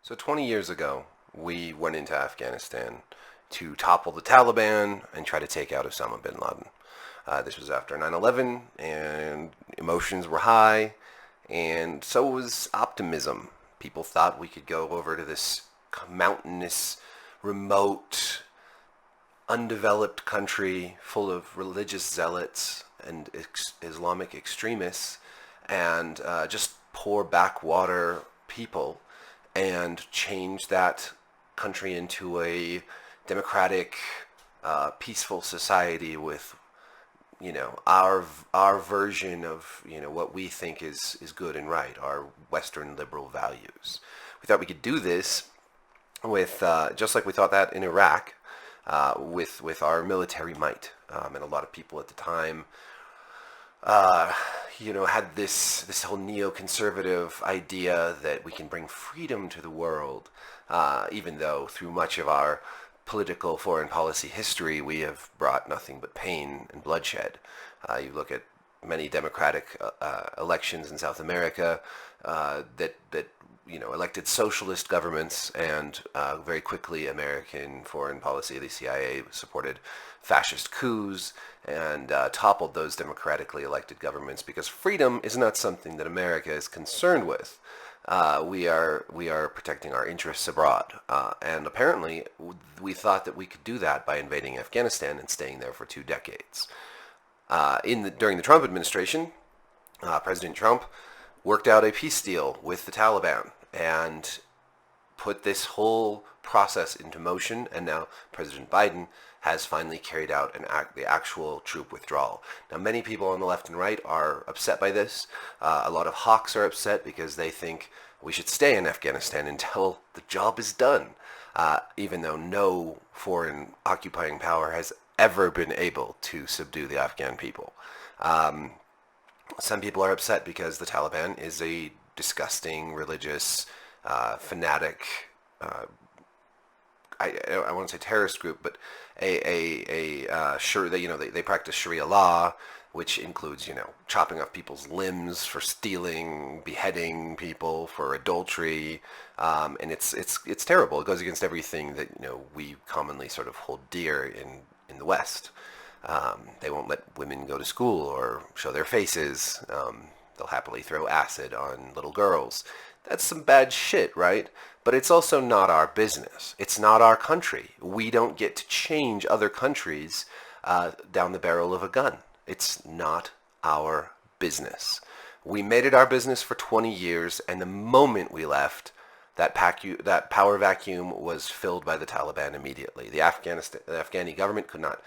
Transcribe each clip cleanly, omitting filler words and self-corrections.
So 20 years ago, we went into Afghanistan to topple the Taliban and try to take out Osama bin Laden. This was after 9/11, and emotions were high, and so was optimism. People thought we could go over to this mountainous, remote, undeveloped country full of religious zealots and Islamic extremists and just poor backwater people and change that country into a democratic, peaceful society with, our version of, what we think is good and right, our Western liberal values. We thought we could do this with, just like we thought that in Iraq, with our military might. And a lot of people at the time had this whole neoconservative idea that we can bring freedom to the world, even though through much of our political foreign policy history we have brought nothing but pain and bloodshed. You look at many democratic elections in South America that elected socialist governments, and very quickly American foreign policy, the CIA supported fascist coups and toppled those democratically elected governments because freedom is not something that America is concerned with. We are protecting our interests abroad, and apparently we thought that we could do that by invading Afghanistan and staying there for 2 decades. During the Trump administration, President Trump worked out a peace deal with the Taliban and put this whole process into motion, and now President Biden has finally carried out the actual troop withdrawal. Now, many people on the left and right are upset by this. A lot of hawks are upset because they think we should stay in Afghanistan until the job is done, even though no foreign occupying power has ever been able to subdue the Afghan people. Some people are upset because the Taliban is a disgusting, religious, fanatic, I want to say terrorist group, but they practice Sharia law, which includes chopping off people's limbs for stealing, beheading people for adultery, and it's terrible. It goes against everything that we commonly sort of hold dear in the West. They won't let women go to school or show their faces. They'll happily throw acid on little girls. That's some bad shit, right? But it's also not our business. It's not our country. We don't get to change other countries down the barrel of a gun. It's not our business. We made it our business for 20 years, and the moment we left, that power vacuum was filled by the Taliban immediately. The Afghani government could not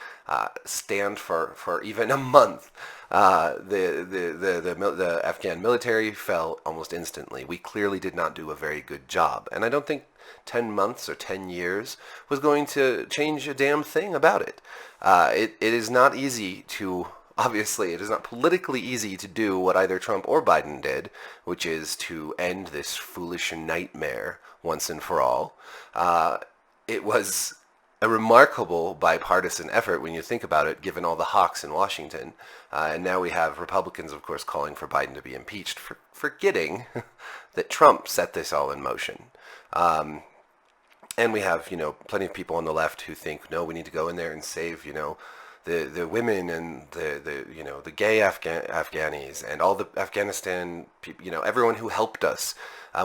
stand for even a month. The Afghan military fell almost instantly. We clearly did not do a very good job, and I don't think 10 months or 10 years was going to change a damn thing about it. It is not easy to. Obviously, it is not politically easy to do what either Trump or Biden did, which is to end this foolish nightmare once and for all. It was a remarkable bipartisan effort when you think about it, given all the hawks in Washington. And now we have Republicans, of course, calling for Biden to be impeached for forgetting that Trump set this all in motion. And we have, plenty of people on the left who think, no, we need to go in there and save, the women and the gay Afghanis and all the Afghanistan people, everyone who helped us.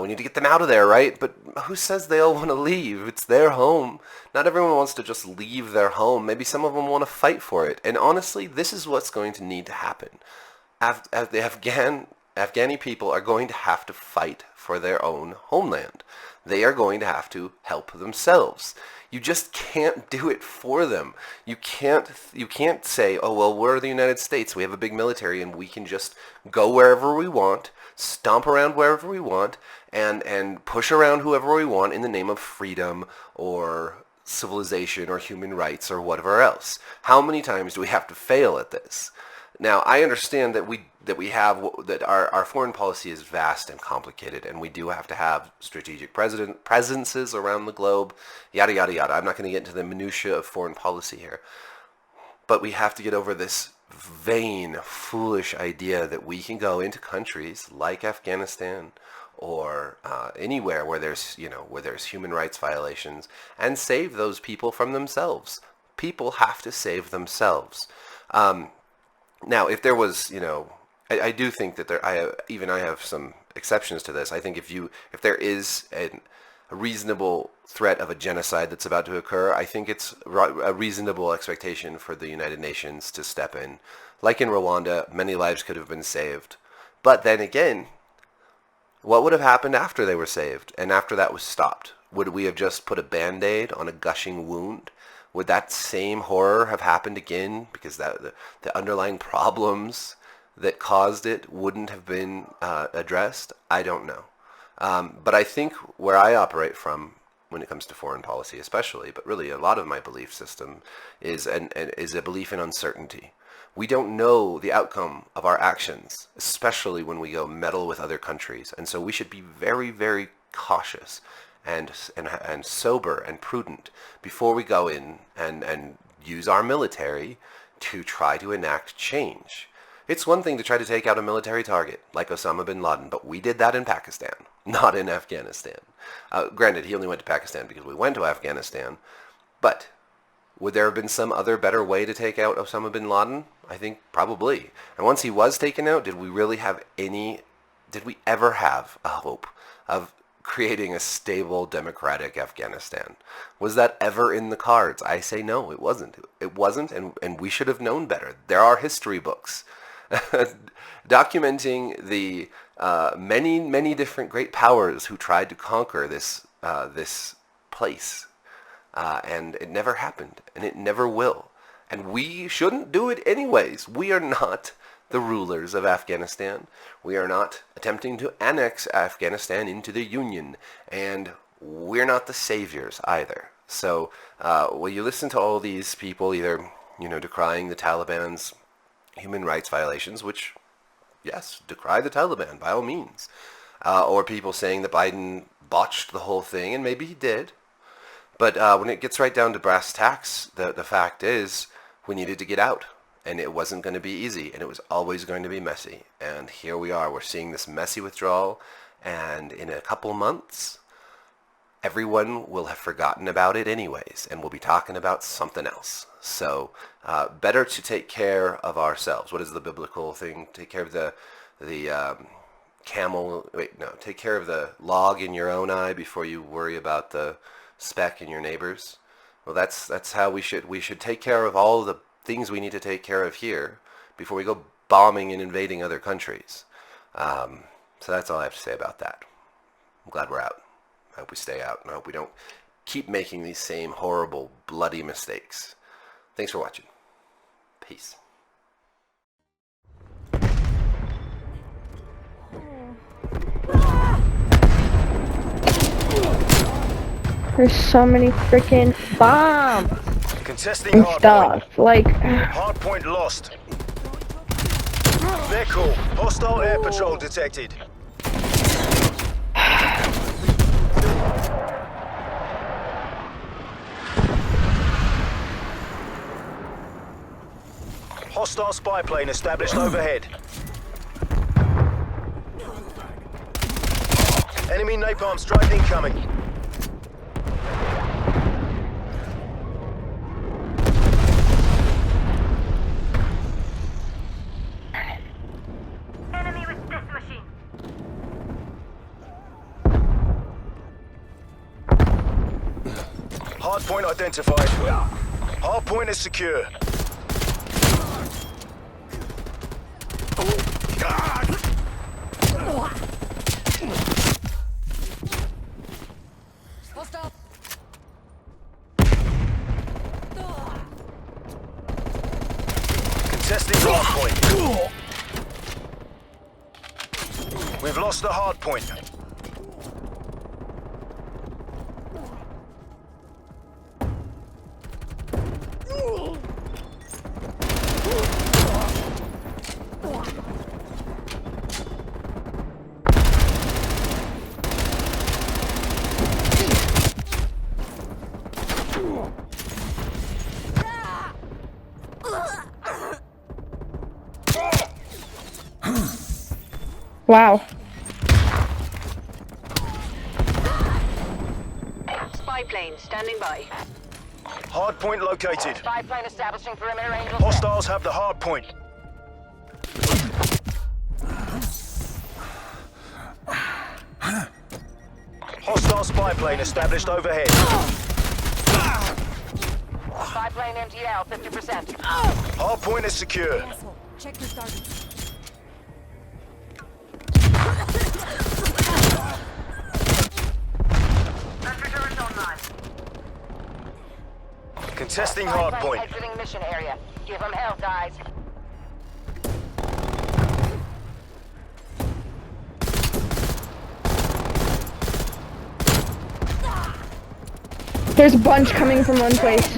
We need to get them out of there, right? But who says they all want to leave? It's their home. Not everyone wants to just leave their home. Maybe some of them want to fight for it. And honestly, this is what's going to need to happen. The Afghani people are going to have to fight for their own homeland. They are going to have to help themselves. You just can't do it for them. You can't say, oh, well, we're the United States. We have a big military and we can just go wherever we want, stomp around wherever we want, and push around whoever we want in the name of freedom or civilization or human rights or whatever else. How many times do we have to fail at this? Now, I understand that our foreign policy is vast and complicated, and we do have to have strategic presences around the globe, yada, yada, yada. I'm not going to get into the minutiae of foreign policy here. But we have to get over this vain, foolish idea that we can go into countries like Afghanistan or anywhere where there's human rights violations, and save those people from themselves. People have to save themselves. Now, if there was, I do think that I have some exceptions to this. I think if there is a reasonable threat of a genocide that's about to occur, I think it's a reasonable expectation for the United Nations to step in. Like in Rwanda, many lives could have been saved. But then again, what would have happened after they were saved and after that was stopped? Would we have just put a Band-Aid on a gushing wound? Would that same horror have happened again because the underlying problems that caused it wouldn't have been addressed? I don't know. But I think where I operate from when it comes to foreign policy especially, but really a lot of my belief system is a belief in uncertainty. We don't know the outcome of our actions, especially when we go meddle with other countries. And so we should be very, very cautious and sober and prudent before we go in and use our military to try to enact change. It's one thing to try to take out a military target like Osama bin Laden, but we did that in Pakistan, not in Afghanistan. Granted, he only went to Pakistan because we went to Afghanistan, but would there have been some other better way to take out Osama bin Laden? I think probably. And once he was taken out, did we ever have a hope of creating a stable, democratic Afghanistan? Was that ever in the cards? I say no, it wasn't. It wasn't, and we should have known better. There are history books documenting the many, many different great powers who tried to conquer this place. And it never happened, and it never will. And we shouldn't do it anyways. We are not the rulers of Afghanistan. We are not attempting to annex Afghanistan into the Union, and we're not the saviors either. So when you listen to all these people either, decrying the Taliban's human rights violations, which, yes, decry the Taliban by all means, or people saying that Biden botched the whole thing, and maybe he did. But when it gets right down to brass tacks, the fact is we needed to get out. And it wasn't going to be easy. And it was always going to be messy. And here we are. We're seeing this messy withdrawal. And in a couple months, everyone will have forgotten about it anyways. And we'll be talking about something else. So better to take care of ourselves. What is the biblical thing? Take care of the take care of the log in your own eye before you worry about the speck in your neighbor's. Well, that's how we should take care of all the things we need to take care of here before we go bombing and invading other countries. So that's all I have to say about that. I'm glad we're out. I hope we stay out, and I hope we don't keep making these same horrible, bloody mistakes. Thanks for watching. Peace. There's so many freaking bombs Contesting and hard stuff. point. Like, Hard point lost. Vehicle. Hostile air patrol detected. Hostile spy plane established overhead. Enemy napalm strike incoming. Enemy with death machine. Hard point identified. Hard point is secure. Contesting hard point. We've lost the hard point. wow. plane standing by. Hard point located. Spy plane establishing perimeter angel. Hostiles have the hard point. Hostile spy plane established overhead. Spy plane MTL 50%. Hard point is secure. Check your targets. Sentry turret online. Contesting Spy hard plane point. exiting mission area. Give them hell, guys. There's a bunch coming from one place.